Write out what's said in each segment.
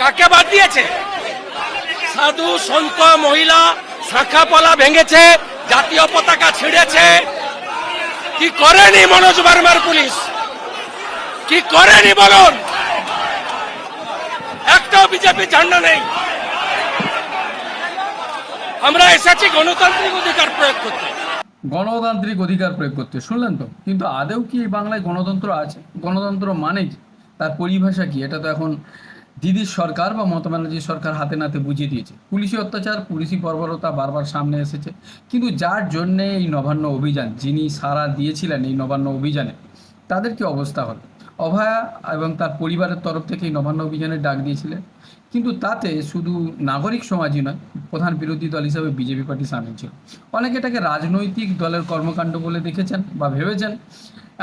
কাকে বাদ দিয়েছে? সাধু সন্ত মহিলা শাখা পলা ভেঙেছে, জাতীয় পতাকা ছিঁড়েছে। কি করেনি মনোজ বার্মার পুলিশ? কি করেনি বলুন? একটাও বিজেপি ঝান্ডা নেই। আমরা এসেছি গণতান্ত্রিক অধিকার প্রয়োগ করতে। গণতান্ত্রিক অধিকার প্রয়োগ করতে, শুনলেন তো? কিন্তু আদৌ কি এই বাংলায় গণতন্ত্র আছে? গণতন্ত্র মানে কি, তার পরিভাষা কি? এটা তো এখন দিদির সরকার বা মমতা ব্যানার্জির সরকার হাতে নাতে বুঝিয়ে দিয়েছে। পুলিশি অত্যাচার, পুলিশি বর্বরতা বারবার সামনে এসেছে, কিন্তু যার জন্যে এই নবান্ন অভিযান, যিনি সাড়া দিয়েছিলেন এই নবান্ন অভিযানে, তাদের কি অবস্থা হলো? অভয়া এবং তার পরিবারের তরফ থেকে এই নবান্ন অভিযানের ডাক দিয়েছিলেন, কিন্তু তাতে শুধু নাগরিক সমাজই নয়, প্রধান বিরোধী দল হিসাবে বিজেপি পার্টি সামিল ছিল। অনেকে এটাকে রাজনৈতিক দলের কর্মকাণ্ড বলে দেখেছেন বা ভেবেছেন,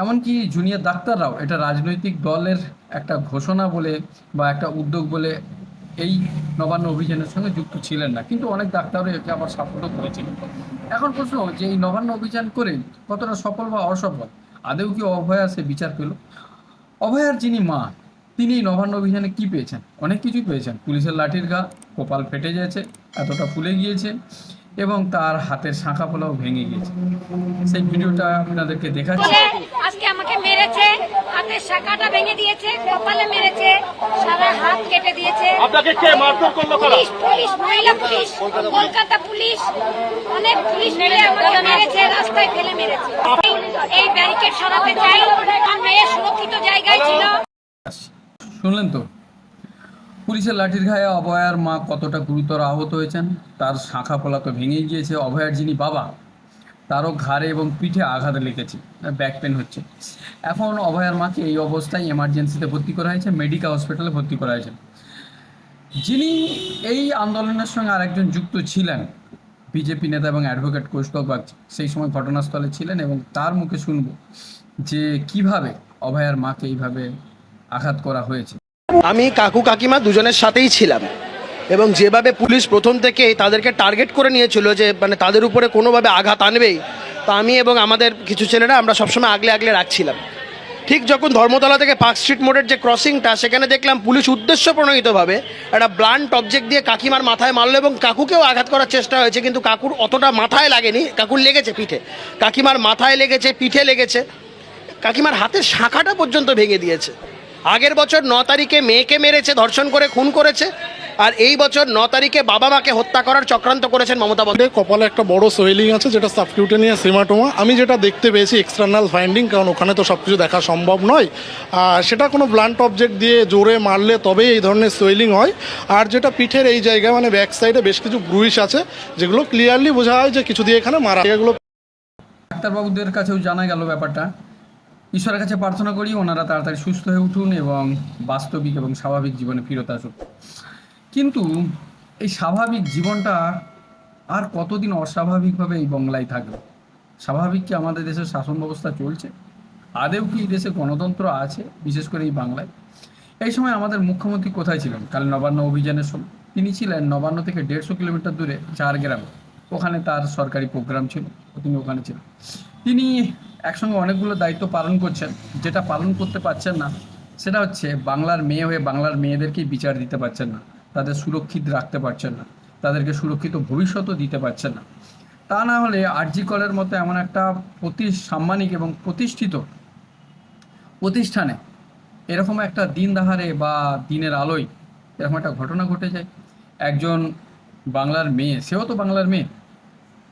এমনকি জুনিয়র ডাক্তাররাও এটা রাজনৈতিক দলের একটা ঘোষণা বলে বা একটা উদ্যোগ বলে এই নবান্ন অভিযানের সঙ্গে যুক্ত ছিলেন না, কিন্তু অনেক ডাক্তারও একে আবার সাপোর্টও করেছিলেন। এখন প্রশ্ন যে এই নবান্ন অভিযান করে কতটা সফল বা অসফল, আদৌ কি অভয়া সে বিচার পেল? অভয়ার যিনি মা, তিনি এই নবান্ন অভিযানে কি পেয়েছেন? অনেক কিছুই পেয়েছেন। পুলিশের লাঠির ঘা, কপাল ফেটে গিয়েছে, এতটা ফুলে গিয়েছে এবং তার হাতের শাঁখা পোলাও ভেঙে গিয়েছে। সেই ভিডিওটা আপনাদেরকে দেখাচ্ছি। আজকে আমাকে মেরেছে, হাতের শাখাটা ভেঙে দিয়েছে, কপালে মেরেছে, সারা হাত কেটে দিয়েছে। আপনাকে কে মারধর করলো? পুলিশ, পুলিশ, মহিলা পুলিশ, কলকাতা পুলিশ, অনেক পুলিশ মিলে আমাকে মেরেছে, রাস্তায় ফেলে মেরেছে। এই ব্যারিকেড সরাতে চাই, আমার মেয়ে সুরক্ষিত জায়গায় ছিল। শুনলেন তো, পুলিশের লাঠির ঘায়ে অভয়ার মা কতটা গুরুতর আহত হয়েছেন। তার শাঁখা পোলা তো ভেঙেই গিয়েছে। অভয়ার যিনি বাবা, তারও ঘাড়ে এবং পিঠে আঘাত লেগেছে, ব্যাক পেন হচ্ছে। এখন অভয়ার মাকে এই অবস্থায় এমার্জেন্সিতে ভর্তি করা হয়েছে, মেডিকেল হসপিটালে ভর্তি করা হয়েছে। যিনি এই আন্দোলনের সঙ্গে আরেকজন যুক্ত ছিলেন, বিজেপি নেতা এবং অ্যাডভোকেট কৌস্তব বাগচি, সেই সময় ঘটনাস্থলে ছিলেন এবং তার মুখে শুনব যে কিভাবে অভয়ার মাকে এইভাবে আঘাত করা হয়েছে। আমি কাকু কাকিমা দুজনের সাথেই ছিলাম এবং যেভাবে পুলিশ প্রথম থেকে তাদেরকে টার্গেট করে নিয়েছিল যে মানে তাদের উপরে কোনোভাবে আঘাত আনবেই, তো আমি এবং আমাদের কিছু ছেলেরা আমরা সবসময় আগলে আগলে রাখছিলাম। ঠিক যখন ধর্মতলা থেকে পার্ক স্ট্রিট মোড়ের যে ক্রসিংটা, সেখানে দেখলাম পুলিশ উদ্দেশ্য প্রণোদিতভাবে একটা ব্লান্ট অবজেক্ট দিয়ে কাকিমার মাথায় মারলো এবং কাকুকেও আঘাত করার চেষ্টা হয়েছে, কিন্তু কাকুর অতটা মাথায় লাগেনি, কাকুর লেগেছে পিঠে। কাকিমার মাথায় লেগেছে, পিঠে লেগেছে, কাকিমার হাতের শাখাটা পর্যন্ত ভেঙে দিয়েছে। আগের বছর 9 তারিখে মেয়েকে মেরেছে, ধর্ষণ করে খুন করেছে, আর এই বছর 9 তারিখে বাবা মাকে হত্যা করার চক্রান্ত করেছেন মমতা বন্দ্যোপাধ্যায়। কপালে একটা বড় সোয়েলিং আছে, যেটা সাবকিউটেনিয়াস হেমাটোমা। আমি যেটা দেখতে পেয়েছি এক্সটার্নাল ফাইন্ডিং, কারণ ওখানে তো সব কিছু দেখা সম্ভব নয়। সেটা কোনো ব্লান্ট অবজেক্ট দিয়ে জোরে মারলে তবেই এই ধরনের সোয়েলিং হয়। আর যেটা পিঠের এই জায়গায় মানে ব্যাক সাইডে বেশ কিছু ব্রুইশ আছে, যেগুলো ক্লিয়ারলি বোঝা হয় যে কিছু দিয়ে এখানে মারা। এগুলো ডাক্তারবাবুদের কাছেও জানা গেল ব্যাপারটা। ঈশ্বরের কাছে প্রার্থনা করি ওনারা তাড়াতাড়ি সুস্থ হয়ে উঠুন এবং বাস্তবিক এবং স্বাভাবিক জীবনে ফিরত আসুন। কিন্তু এই স্বাভাবিক জীবনটা আর কতদিন অস্বাভাবিকভাবে এই বাংলায় থাকবে? স্বাভাবিক কি আমাদের দেশের শাসন ব্যবস্থা চলছে? আদেও কি এই দেশে গণতন্ত্র আছে, বিশেষ করে এই বাংলায়? এই সময় আমাদের মুখ্যমন্ত্রী কোথায় ছিলেন? কাল নবান্ন অভিযানের সময় তিনি ছিলেন নবান্ন থেকে 150 কিলোমিটার দূরে ঝাড়গ্রামে। ওখানে তার সরকারি প্রোগ্রাম ছিল, তিনি ওখানে ছিলেন। তিনি একসঙ্গে অনেকগুলো দায়িত্ব পালন করছেন। যেটা পালন করতে পারছেন না সেটা হচ্ছে বাংলার মেয়ে হয়ে বাংলার মেয়েদেরকেই বিচার দিতে পারছেন না, তাদের সুরক্ষিত রাখতে পারছেন না, তাদেরকে সুরক্ষিত ভবিষ্যতও দিতে পারছেন না। তা না হলে আরজি কলের মতো এমন একটা সাম্মানিক এবং প্রতিষ্ঠিত প্রতিষ্ঠানে এরকম একটা দিন দাহারে বা দিনের আলোয় এরকম একটা ঘটনা ঘটে যায়। একজন বাংলার মেয়ে, সেও তো বাংলার মেয়ে,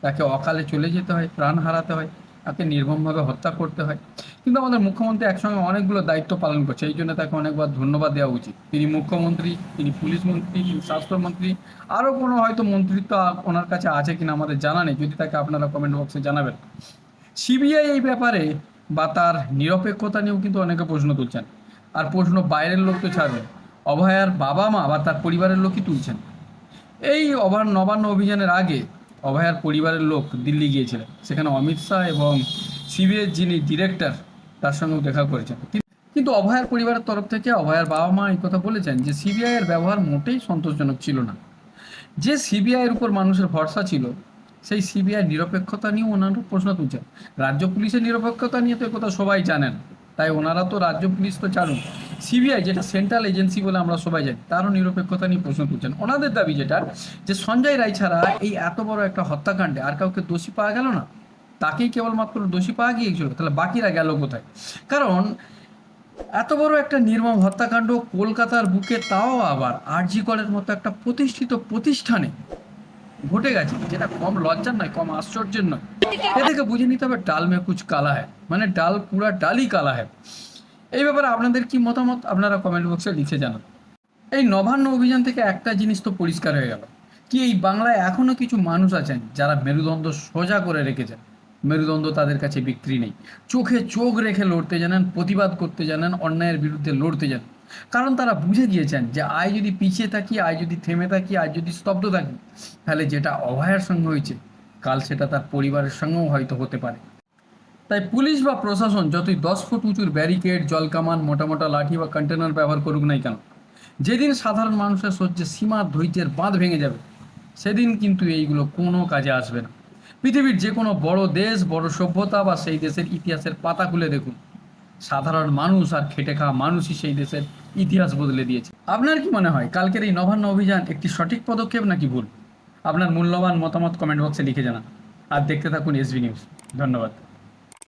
তাকে অকালে চলে যেতে হয়, প্রাণ হারাতে হয়, তাকে নির্মমভাবে হত্যা করতে হয়। কিন্তু আমাদের মুখ্যমন্ত্রী একসঙ্গে অনেকগুলো দায়িত্ব পালন করছে, এই জন্য তাকে অনেকবার ধন্যবাদ দেওয়া উচিত। তিনি মুখ্যমন্ত্রী, তিনি পুলিশ মন্ত্রী, তিনি স্বাস্থ্যমন্ত্রী, আরও কোনো হয়তো মন্ত্রিত্ব ওনার কাছে আছে কিনা আমাদের জানা নেই, যদি তাকে আপনারা কমেন্ট বক্সে জানাবেন। সিবিআই এই ব্যাপারে বা তার নিরপেক্ষতা নিয়েও কিন্তু অনেকে প্রশ্ন তুলছেন। আর প্রশ্ন বাইরের লোক তো ছাড়বেন, অভয়ার বাবা মা বা তার পরিবারের লোকই তুলছেন। এই নবান্ন অভিযানের আগে অভয়ার পরিবারের লোক দিল্লি গিয়েছিলেন, সেখানে অমিত শাহ এবং সিবিআই যিনি ডিরেক্টর তার সঙ্গেও দেখা করেছেন। কিন্তু অভয়ার পরিবারের তরফ থেকে অভয়ার বাবা মা এই কথা বলেছেন যে সিবিআইয়ের ব্যবহার মোটেই সন্তোষজনক ছিল না। যে সিবিআইয়ের উপর মানুষের ভরসা ছিল, সেই সিবিআই নিরপেক্ষতা নিয়েও ওনারা প্রশ্ন তুলছেন। রাজ্য পুলিশের নিরপেক্ষতা নিয়ে তো কথা সবাই জানেন, তাই ওনারা তো রাজ্য পুলিশ তো জানুন, সিবিআই যেটা সেন্ট্রাল এজেন্সি বলে আমরা সবাই জানি, তারও নিরপেক্ষতা নিয়ে প্রশ্ন তুলছেন। ওনাদের দাবি যেটা, যে সঞ্জয় রায় ছাড়া এই এত বড় একটা হত্যাকাণ্ডে আর কাউকে দোষী পাওয়া গেল না, তাকেই কেবলমাত্র দোষী পাওয়া গিয়েছিল, তাহলে বাকিরা গেল কোথায়? কারণ এত বড় একটা নির্মম হত্যাকাণ্ড কলকাতার বুকে, তাও আবার আরজি করের মতো একটা প্রতিষ্ঠিত প্রতিষ্ঠানে ঘটে গেছে, যেটা কম লজ্জার নয়, কম আশ্চর্যের নয়। এ থেকে বুঝে নিতে হবে ডাল মে কুছ কালা হ্যায়, মানে ডাল পুরা ডালই কালা হ্যায়। এই ব্যাপারে আপনাদের কি মতামত আপনারা কমেন্ট বক্সে লিখে জানান। এই নবান্ন অভিযান থেকে একটা জিনিস তো পরিষ্কার হয়ে গেল, কি এই বাংলায় এখনো কিছু মানুষ আছেন যারা মেরুদণ্ড সোজা করে রেখেছেন। মেরুদণ্ড তাদের কাছে বিক্রি নেই, চোখে চোখ রেখে লড়তে জানেন, প্রতিবাদ করতে জানেন, অন্যায়ের বিরুদ্ধে লড়তে জানেন। কারণ তারা বুঝে গিয়েছেন যে আয় যদি পিছিয়ে থাকি, আয় যদি থেমে থাকি, আয় যদি স্তব্ধ থাকি, তাহলে যেটা অভয়ার সঙ্গে হয়েছে কাল সেটা তার পরিবারের সঙ্গেও হয়তো হতে পারে। তাই পুলিশ বা প্রশাসন যতই 10 ফুট উঁচুর ব্যারিকেড, জলকামান, মোটা মোটা লাঠি বা কন্টেনার ব্যবহার করুক নাই কেন, যেদিন সাধারণ মানুষের সহ্যে সীমা ধৈর্যের বাঁধ ভেঙে যাবে, সেদিন কিন্তু এইগুলো কোনো কাজে আসবে না। পৃথিবীর যে কোনো বড় দেশ, বড় সভ্যতা বা সেই দেশের ইতিহাসের পাতা খুলে দেখুন, সাধারণ মানুষ আর খেটে খাওয়া মানুষই সেই দেশের ইতিহাস বদলে দিয়েছে। আপনার কি মনে হয় কালকের এই নবান্ন অভিযান একটি সঠিক পদক্ষেপ নাকি ভুল? আপনার মূল্যবান মতামত কমেন্ট বক্সে লিখে জানান। আর দেখতে থাকুন এসবি নিউজ। ধন্যবাদ।